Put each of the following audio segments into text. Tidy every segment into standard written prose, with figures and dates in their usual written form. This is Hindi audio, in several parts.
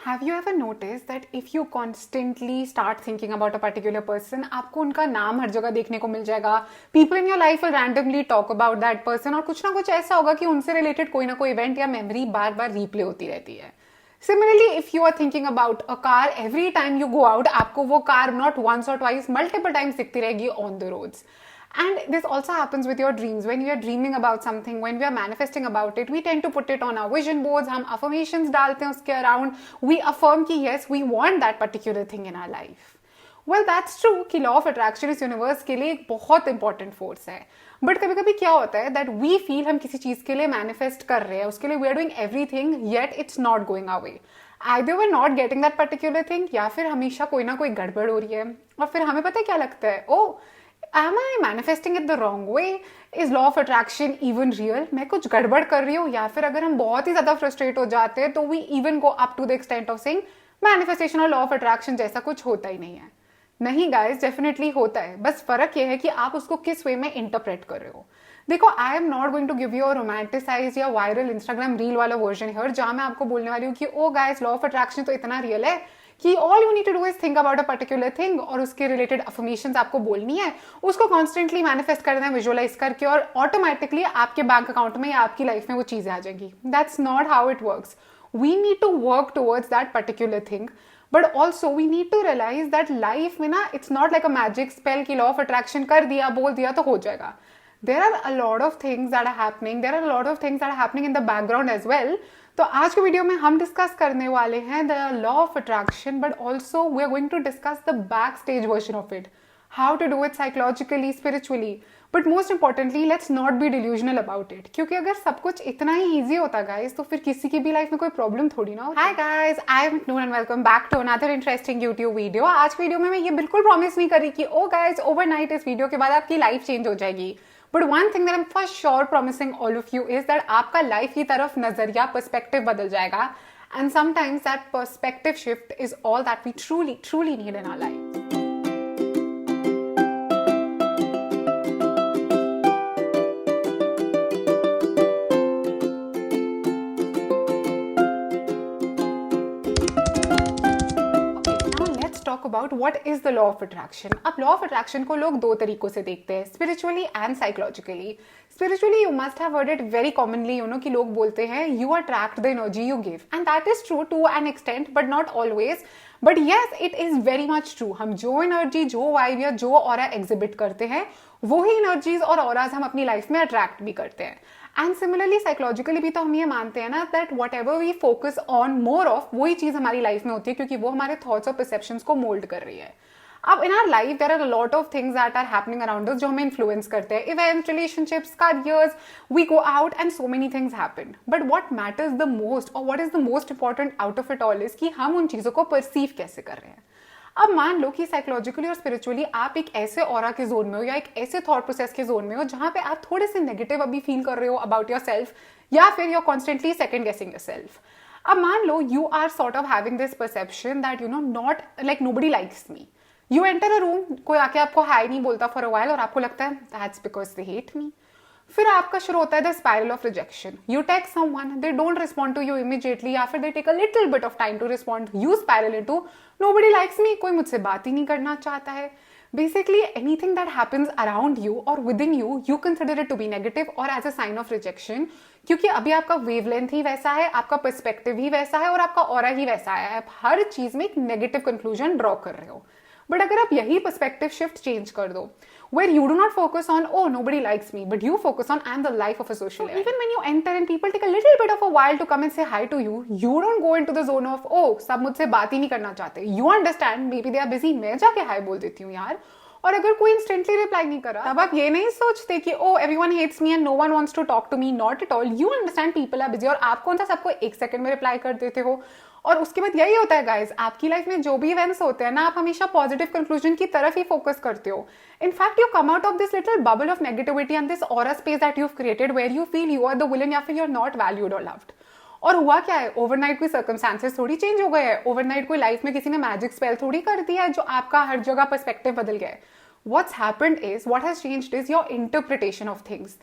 Have you ever noticed that if you constantly start thinking about a particular person, आपको उनका नाम हर जगह देखने को मिल जाएगा. People in your life will randomly talk about that person और कुछ ना कुछ ऐसा होगा कि उनसे रिलेटेड कोई ना कोई इवेंट या मेमोरी बार बार रिप्ले होती रहती है. Similarly, if you are thinking about a car, every time you go out, आपको वो car not once or twice, multiple times दिखती रहेगी on the roads. And this also happens with your dreams. When we are dreaming about something, when we are manifesting about it, we tend to put it on our vision boards. हम affirmations डालते हैं उसके around. We affirm कि yes, we want that particular thing in our life. Well, that's true कि law of attraction इस universe के लिए एक बहुत important force है. बट कभी कभी क्या होता है दैट वी फील हम किसी चीज के लिए मैनिफेस्ट कर रहे हैं, उसके लिए we are doing everything yet it's not going away. Either we are not getting that particular thing या फिर हमेशा कोई ना कोई गड़बड़ हो रही है. और फिर हमें पता है क्या लगता है, ओ am I manifesting it the wrong way? Is law of attraction even real? मैं कुछ गड़बड़ कर रही हूँ. या फिर अगर हम बहुत ही ज्यादा फ्रस्ट्रेट हो जाते हैं तो we even go up to the extent of saying manifestation और law of attraction जैसा कुछ होता ही नहीं है. नहीं गाइस, डेफिनेटली होता है. बस फर्क ये है कि आप उसको किस वे में इंटरप्रेट कर रहे हो. देखो, I am not going to give you a romanticize या वायरल इंस्टाग्राम रील वाला वर्जन हियर जहां मैं आपको बोलने वाली हूँ कि oh guys, law of attraction तो इतना रियल है कि all you need to do is think about a particular thing और उसके रिलेटेड अफर्मेशंस आपको बोलनी है, उसको कॉन्स्टेंटली मैनिफेस्ट करना है विजुअलाइज करके और ऑटोमेटिकली आपके बैंक अकाउंट में या आपकी लाइफ में वो चीजें आ जाएंगी. That's not how it works. We need to work towards that particular thing. But also we need to realize that life में ना it's not like a magic spell की लॉ ऑफ अट्रैक्शन कर दिया, बोल दिया तो हो जाएगा. There are a lot of things that are happening, there are lot of things that are happening in the background as well. तो आज के वीडियो में हम डिस्कस करने वाले हैं the law of attraction, but also we are going to discuss the back stage version of it, how to do it psychologically, spiritually. But most importantly let's not be delusional about it, क्योंकि अगर सब कुछ इतना ही ईजी होता गाइज तो फिर किसी की भी लाइफ में कोई प्रॉब्लम थोड़ी ना हो. Hi guys, I am Noor and welcome back to another interesting YouTube video. आज की वीडियो में मैं ये बिल्कुल प्रॉमिस नहीं करी कि ओ गाइज ओवरनाइट इस वीडियो के बाद आपकी लाइफ चेंज हो जाएगी. But one thing that I am for sure promising all of you is that आपका लाइफ की तरफ नजरिया, पर्सपेक्टिव बदल जाएगा. And sometimes that perspective shift is all that we truly need in our life. Talk about what is the law of attraction. अब लॉ ऑफ अट्रैक्शन को लोग दो तरीकों से देखते हैं, spiritually and psychologically. Spiritually you must have heard it very commonly, you know, कि लोग बोलते हैं you attract the energy you give, and that is true to an extent but not always. But yes, it is very much true. हम जो एनर्जी, जो वाइब या जो ऑरा एग्जिबिट करते हैं वो ही एनर्जीज और ऑराज हम अपनी लाइफ में अट्रैक्ट भी करते हैं. एंड सिमिलरली साइकोलॉजिकली भी तो हम ये मानते हैं ना that whatever we focus on more of वही चीज हमारी लाइफ में होती है, क्योंकि वो हमारे थॉट्स और परसेप्शंस को मोल्ड कर रही है. अब in our life there are a lot of things that are happening around us जो हमें इन्फ्लुएंस करते हैं. Events, relationships, careers, we go out and so many things happen. But what matters the most और what is the most important out of it all is कि हम उन चीजों को परसीव कैसे कर रहे हैं. अब मान लो कि साइकोलॉजिकली और स्पिरिचुअली आप एक ऐसे ऑरा के जोन में हो या एक ऐसे थॉट प्रोसेस के जोन में हो जहां पे आप थोड़े से नेगेटिव अभी फील कर रहे हो अबाउट योर सेल्फ या फिर you're constantly second guessing yourself. अब मान लो you are sort of having this perception that you know not like nobody likes me. You enter a room, कोई आके आपको हाई नहीं बोलता for a while और आपको लगता है that's because they hate me. फिर आपका शुरू होता है the spiral of rejection. You text someone, they don't respond to you immediately या फिर they take a little bit of time to respond. You spiral into nobody likes me, कोई मुझसे बात ही नहीं करना चाहता है. Basically, anything that happens around you or within you, you consider it to be negative or as a sign of rejection, क्योंकि अभी आपका वेवलेंथ ही वैसा है, आपका पर्सपेक्टिव ही वैसा है और आपका ऑरा ही वैसा है. आप हर चीज में एक नेगेटिव कंक्लूजन ड्रॉ कर रहे हो. बट अगर आप यही पर्सपेक्टिव शिफ्ट चेंज कर दो, where you do not focus on oh nobody likes me, but you focus on I am the life of a social event. Even when you enter and people take a little bit of a while to come and say hi to you, you don't go into the zone of oh सब मुझसे बात ही नहीं करना चाहते. You understand maybe they are busy, मैं जाके हाई बोल देती हूँ यार. और अगर कोई इंस्टेंटली रिप्लाई नहीं करा तब आप ये नहीं सोचते कि oh everyone hates me and no one wants to talk to me. Not at all. You understand people are busy और आप कौन सा सबको एक सेकंड में रिप्लाई कर देते हो. और उसके बाद यही होता है गाइज, आपकी लाइफ में जो भी इवेंट्स होते हैं ना, आप हमेशा पॉजिटिव कंक्लूजन की तरफ ही फोकस करते हो. In fact you come out of this little bubble of negativity and this aura space that you have created where you feel you are the villain या फिर यू आर नॉट वैल्यूड और लव्ड. और हुआ क्या है, ओवरनाइट कोई सर्कमस्टांसेस थोड़ी चेंज हो गए हैं. ओवरनाइट कोई लाइफ में किसी ने मैजिक स्पेल थोड़ी कर दिया है जो आपका हर जगह पर्सपेक्टिव बदल गया है. What's happened is, what has changed is your interpretation of things.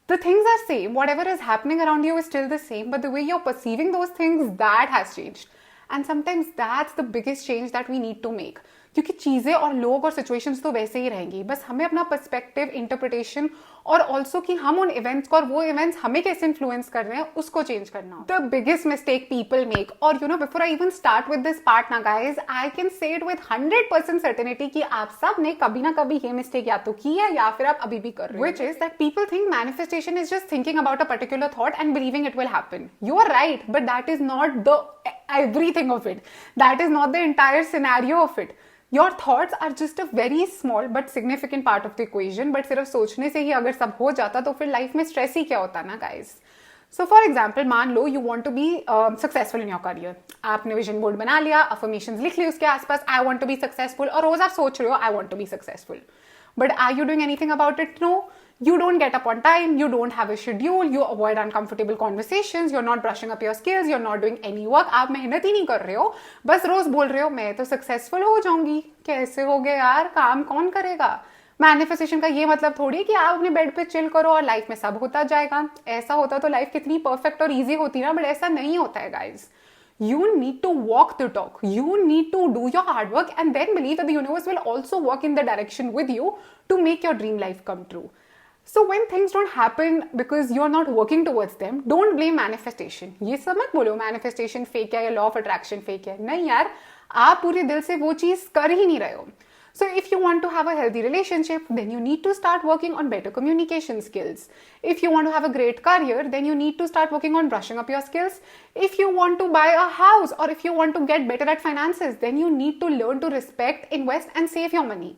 The things are same, whatever is happening around you is still the same, but the way you're perceiving those things, that has changed. And sometimes that's the biggest change that we need to make, क्योंकि चीजें और लोग और सिचुएशंस तो वैसे ही रहेंगी, बस हमें अपना पर्सपेक्टिव, इंटरप्रिटेशन और ऑल्सो कि हम उन इवेंट्स को और वो इवेंट्स हमें कैसे इन्फ्लुएंस कर रहे हैं उसको चेंज करना। The biggest mistake people make, और you know before I even start with this part ना guys, I can say it with 100% certainty कि आप सब ने कभी ना कभी ये मिस्टेक या तो की है या फिर आप अभी भी कर रहे हो, which is that people think manifestation is just thinking about a particular thought and believing it will happen. You are right, but that is not the everything of it. That is not the entire scenario of it. Your thoughts are just a very small but significant part of the equation. But सिर्फ सोचने से ही अगर सब हो जाता तो फिर लाइफ में स्ट्रेस ही क्या होता ना guys. So for example, मान लो you want to be successful in your career. आपने विजन बोर्ड बना लिया, affirmations लिख ली उसके आसपास, I want to be successful, और रोज आप सोच रहे हो I want to be successful. But are you doing anything about it? No. You don't get up on time, you don't have a schedule, you avoid uncomfortable conversations, you're not brushing up your skills, you're not doing any work. आप मेहनत ही नहीं कर रहे हो, बस रोज बोल रहे हो मैं तो सक्सेसफुल हो जाऊंगी। कैसे हो गए यार, काम कौन करेगा? मैनिफेस्टेशन का ये मतलब थोड़ी है कि आप अपने बेड पे चिल करो और लाइफ में सब होता जाएगा। ऐसा होता तो लाइफ कितनी परफेक्ट और ईजी होती ना, बट ऐसा नहीं होता है guys. You need to walk the talk. You need to do your hard work and then believe that the universe will also work in the direction with you to make your dream life come true. So when things don't happen because you're not working towards them, don't blame manifestation. ये सब मत बोलो manifestation fake है या law of attraction fake है। नहीं यार, आप पूरे दिल से वो चीज कर ही नहीं रहे हो। So if you want to have a healthy relationship, then you need to start working on better communication skills. If you want to have a great career, then you need to start working on brushing up your skills. If you want to buy a house or if you want to get better at finances, then you need to learn to respect, invest and save your money.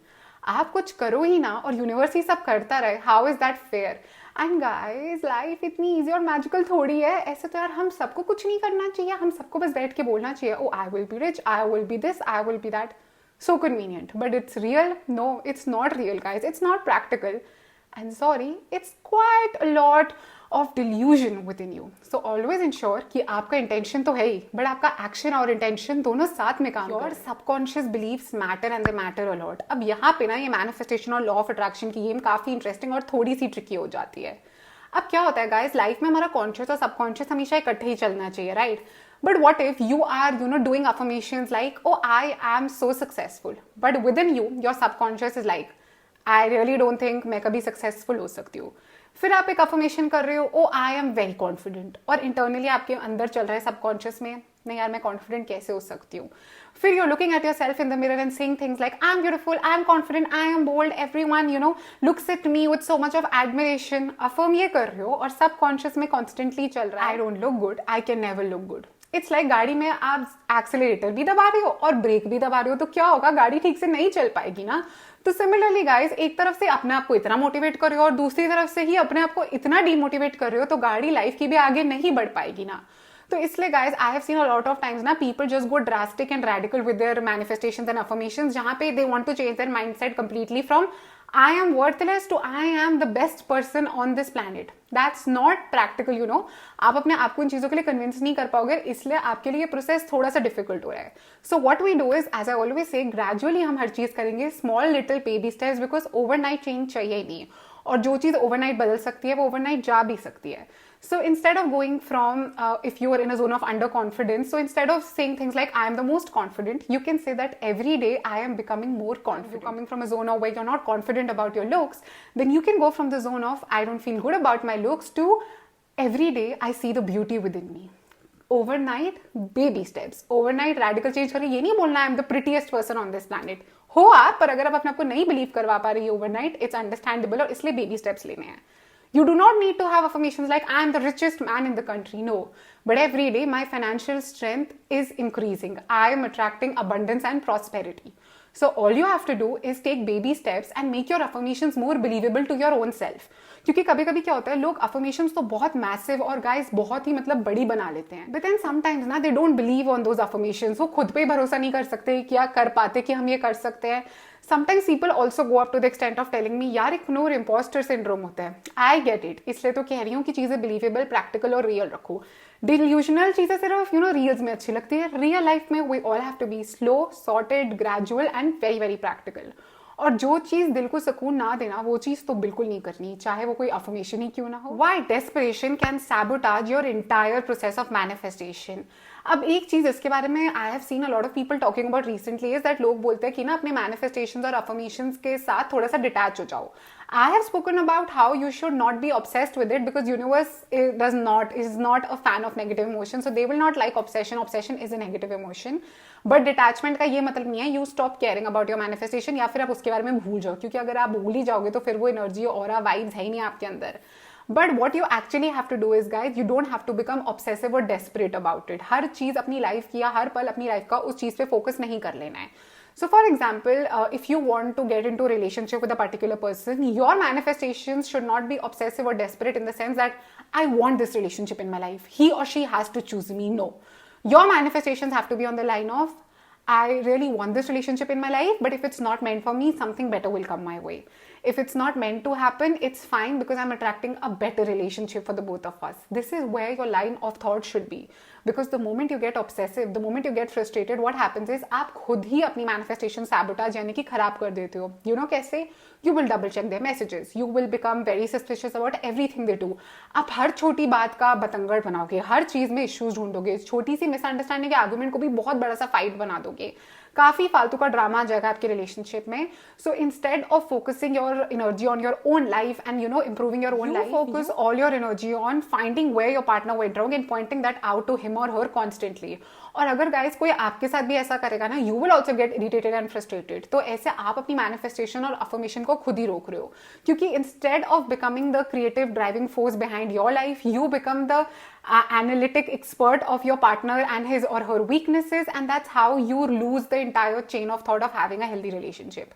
आप कुछ करो ही ना और यूनिवर्स ही सब करता रहे, how is that fair? And guys, life इतनी इजी और मैजिकल थोड़ी है। ऐसे तो यार हम सबको कुछ नहीं करना चाहिए, हम सबको बस बैठ के बोलना चाहिए, oh I will be rich, I will be this, I will be that. So convenient, but it's real? No, it's not real, guys. It's not practical. And sorry, it's quite a lot of delusion within you. So always ensure कि आपका intention तो है ही, but आपका action और intention दोनों साथ में काम करें। Your subconscious beliefs matter and they matter a lot. अब यहाँ पे ना ये manifestation और law of attraction की गेम काफी interesting और थोड़ी सी tricky हो जाती है। अब क्या होता है guys, लाइफ में हमारा conscious और subconscious हमेशा इकट्ठे ही चलना चाहिए, right? But what if you are, doing affirmations like, oh, I am so successful. But within you, your subconscious is like, I really don't think मैं कभी successful हो सकती हूँ। फिर आप एक affirmation कर रहे हो, oh, I am very confident. और internally आपके अंदर चल रहा है subconscious में, नहीं यार मैं confident कैसे हो सकती हूँ। फिर you're looking at yourself in the mirror and saying things like, I'm beautiful, I'm confident, I am bold, everyone, looks at me with so much of admiration. Affirm ये कर रहे हो और subconscious में constantly चल रहा है, I don't look good, I can never look good. It's like गाड़ी में आप एक्सेलरेटर भी दबा रहे हो और ब्रेक भी दबा रहे हो, तो क्या होगा, गाड़ी ठीक से नहीं चल पाएगी ना। तो सिमिलरली गाइस, एक तरफ से अपने आप को इतना मोटिवेट कर रहे हो और दूसरी तरफ से ही अपने आप को इतना डीमोटिवेट कर रहे हो, तो गाड़ी लाइफ की भी आगे नहीं बढ़ पाएगी ना। तो इसलिए guys, I have seen a lot of times ना people just go drastic and radical with their manifestations and affirmations, जहां पे they want to change their mindset completely from I am worthless to I am the best person on this planet. That's not practical, आप अपने आप को इन चीजों के लिए कन्विंस नहीं कर पाओगे, इसलिए आपके लिए प्रोसेस थोड़ा सा डिफिकल्ट हो रहा है। So what we do is, as I always say, gradually हम हर चीज करेंगे, small little baby steps, because overnight change चाहिए ही नहीं, और जो चीज ओवरनाइट बदल सकती है वो ओवरनाइट जा भी सकती है। So instead of going from, if you are in a zone of underconfidence, so instead of saying things like I am the most confident, you can say that every day I am becoming more confident. You're coming from a zone of where you're not confident about your looks, then you can go from the zone of I don't feel good about my looks to every day I see the beauty within me. Overnight, baby steps. Overnight radical change करें, ये नहीं बोलना I am the prettiest person on this planet. हो आप, पर अगर आप अपने आप को नहीं बिलीव करवा पा रही है overnight, it's understandable, और इसलिए baby steps लेने हैं। You do not need to have affirmations like I am the richest man in the country. No. But every day my financial strength is increasing. I am attracting abundance and prosperity. So all you have to do is take baby steps and make your affirmations more believable to your own self. क्योंकि कभी कभी क्या होता है, लोग affirmations तो बहुत massive और guys बहुत ही बड़ी बना लेते हैं, but then sometimes ना they don't believe on those affirmations. वो खुद पे ही भरोसा नहीं कर सकते क्या कर पाते कि हम ये कर सकते हैं। Sometimes people also go up to the extent of telling me यार एक नोर imposter syndrome होता है। I get it, इसलिए तो कह रही हूँ कि चीजें believable, practical और real रखो। Delusional चीजें सिर्फ reels में अच्छी लगती है। Real life में we all have to be slow, sorted, gradual and very very practical. और जो चीज दिल को सुकून ना देना, वो चीज तो बिल्कुल नहीं करनी, चाहे वो कोई अफर्मेशन ही क्यों ना हो। Why desperation can sabotage your entire process of manifestation. अब एक चीज इसके बारे में आई have seen a lot of people talking about recently is that लोग बोलते हैं कि ना अपने मैनिफेस्टेशंस और अफर्मेशंस के साथ थोड़ा सा डिटैच हो जाओ. I have spoken about how you should not be obsessed with it because universe is not a fan of negative emotion, so they will not like obsession. Obsession is a negative emotion. But detachment का ये मतलब नहीं है you stop caring about your manifestation या फिर आप उसके बारे में भूल जाओ, क्योंकि अगर आप भूल ही जाओगे तो फिर वो एनर्जी और वाइब्स है ही नहीं आपके अंदर. But what you actually have to do is, guys, you don't have to become obsessive or desperate about it. हर चीज अपनी लाइफ की या हर पल अपनी लाइफ का उस चीज पे फोकस नहीं कर लेना है. So for example, if you want to get into a relationship with a particular person, your manifestations should not be obsessive or desperate in the sense that I want this relationship in my life. He or she has to choose me. No. Your manifestations have to be on the line of, I really want this relationship in my life, but if it's not meant for me, something better will come my way. If it's not meant to happen, it's fine because I'm attracting a better relationship for the both of us. This is where your line of thought should be. Because the moment you get obsessive, the moment you get frustrated, what happens is आप खुद ही अपनी manifestation sabotage यानी कि खराब कर देते हो. You know कैसे? You will double check their messages. You will become very suspicious about everything they do. आप हर छोटी बात का बतंगड़ बनाओगे, हर चीज में इश्यूज ढूंढोगे, छोटी सी मिसअंडरस्टैंडिंग के आर्गुमेंट को भी बहुत बड़ा सा फाइट बना दोगे. काफी फालतू का ड्रामा आ जाएगा आपके रिलेशनशिप में. So instead of focusing your energy on your own life and improving your own life, focus all your energy on finding where your partner went wrong and pointing that out to him और हर कॉन्स्टेंटली. और अगर गाइस कोई आपके साथ भी ऐसा करेगा ना, you will also get irritated and frustrated. तो ऐसे आप अपनी मैनिफेस्टेशन और अफर्मेशन को खुद ही रोक रहे हो, क्योंकि instead of becoming the creative driving force behind your life, you become the analytic expert of your partner and his or her weaknesses, and that's how you lose the entire chain of thought of having a healthy relationship.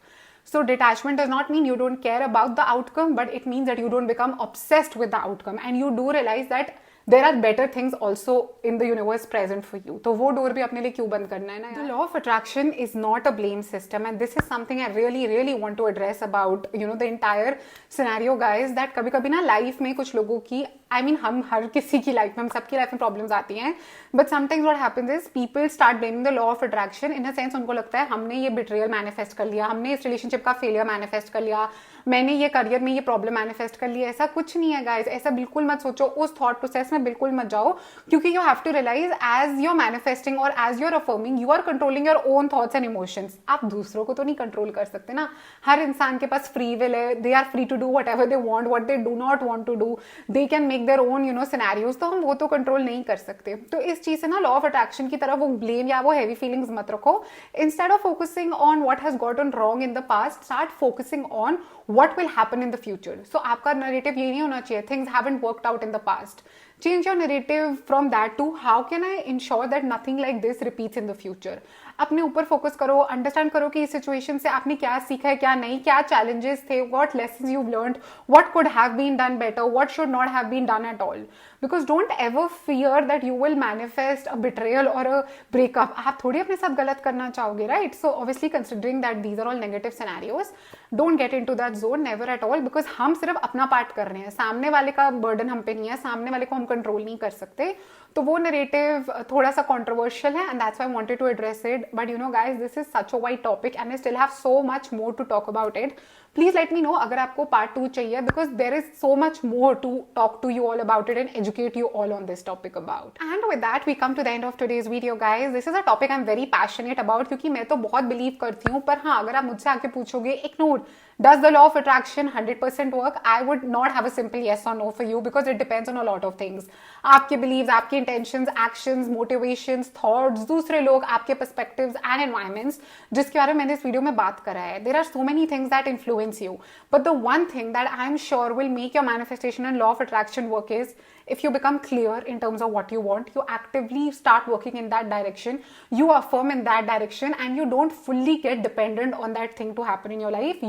So detachment does not mean you don't care about the outcome, but it means that you don't become obsessed with the outcome and you do realize that there are better things also in the universe present for you. तो वो डोर भी अपने लिए क्यों बंद करना है ना. The law of attraction is not a blame system, and this is something I really want to address about the entire scenario, guys. That कभी कभी ना लाइफ में कुछ लोगों की, हम हर किसी की लाइफ में, हम सबकी लाइफ में प्रॉब्लम्स आती हैं, but sometimes what happens is people start blaming the law of attraction. In a sense उनको लगता है हमने ये बिट्रियल मैनिफेस्ट कर लिया, हमने इस रिलेशनशिप का फेलियर मैनिफेस्ट कर लिया, मैंने ये करियर में ये प्रॉब्लम मैनिफेस्ट कर लिया. ऐसा कुछ नहीं है गाइज, ऐसा बिल्कुल मत सोचो, उस थॉट प्रोसेस में बिल्कुल मत जाओ, क्योंकि you have to realize as you're manifesting और as you're affirming, you are controlling your own thoughts and emotions. आप दूसरों को तो नहीं कंट्रोल कर सकते ना. हर इंसान के पास फ्री विल है, they are free to do whatever they want, what they do not want to do, they can make their own scenarios. तो हम वो तो कंट्रोल नहीं कर सकते. तो इस चीज से ना लॉ ऑफ अट्रैक्शन की तरफ वो ब्लेम या वो हैवी फीलिंग्स मत रखो. Instead of focusing on what has gotten wrong in the past, start focusing on what will happen in the future. So आपका narrative ये नहीं होना चाहिए things haven't worked out in the past. Change your narrative from that to how can I ensure that nothing like this repeats in the future. अपने ऊपर फोकस करो, अंडरस्टैंड करो कि इस सिचुएशन से आपने क्या सीखा है, क्या नहीं, क्या चैलेंजेस थे, what lessons you learned, what could have been done better, what should not have been done at all. Because don't ever fear that you will manifest a betrayal और अ ब्रेकअप. आप थोड़ी अपने साथ गलत करना चाहोगे, right? So obviously considering that these are all negative scenarios, don't get into that zone, never at all, because हम सिर्फ अपना पार्ट कर रहे हैं, सामने वाले का बर्डन हम पे नहीं है, सामने वाले को हम कंट्रोल नहीं कर सकते. तो वो नरेटिव थोड़ा सा कंट्रोवर्शियल है, and that's why I wanted to address it. But guys, this is such a wide topic and I still have so much more to talk about it. Please let me know अगर आपको पार्ट 2 चाहिए, because there is so much more to talk to you all about it and educate you all on this topic about. And with that we come to the end of today's video, guys. This is a topic I'm very passionate about, क्योंकि मैं तो बहुत believe करती हूँ, पर हाँ, अगर आप मुझसे आके पूछोगे एक note, does the law of attraction 100% work, I would not have a simple yes or no for you, because it depends on a lot of things. आपके beliefs, आपके intentions, actions, motivations, thoughts, दूसरे लोग, आपके perspectives and environments, जिसके बारे में मैंने इस वीडियो में बात करा है. There are so many things that influence you, but the one thing that I'm sure will make your manifestation and law of attraction work is if you become clear in terms of what you want, you actively start working in that direction, you affirm in that direction, and you don't fully get dependent on that thing to happen in your life.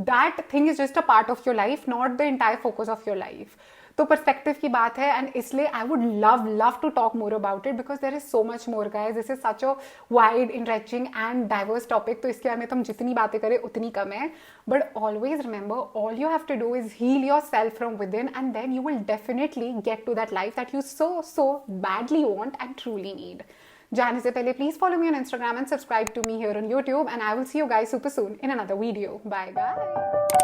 That thing is just a part of your life, not the entire focus of your life. तो पर्सपेक्टिव की बात है, एंड इसलिए I would love to talk more about it, because there is so much more guys. This is such a wide, interesting and diverse topic. तो इसके बारे में तो हम जितनी बातें करें उतनी कम है. But always remember, all you have to do is heal yourself from within, and then you will definitely get to that life that you so badly want and truly need. जाने से पहले please follow me on Instagram and subscribe to me here on YouTube, and I will see you guys super soon in another video. Bye guys.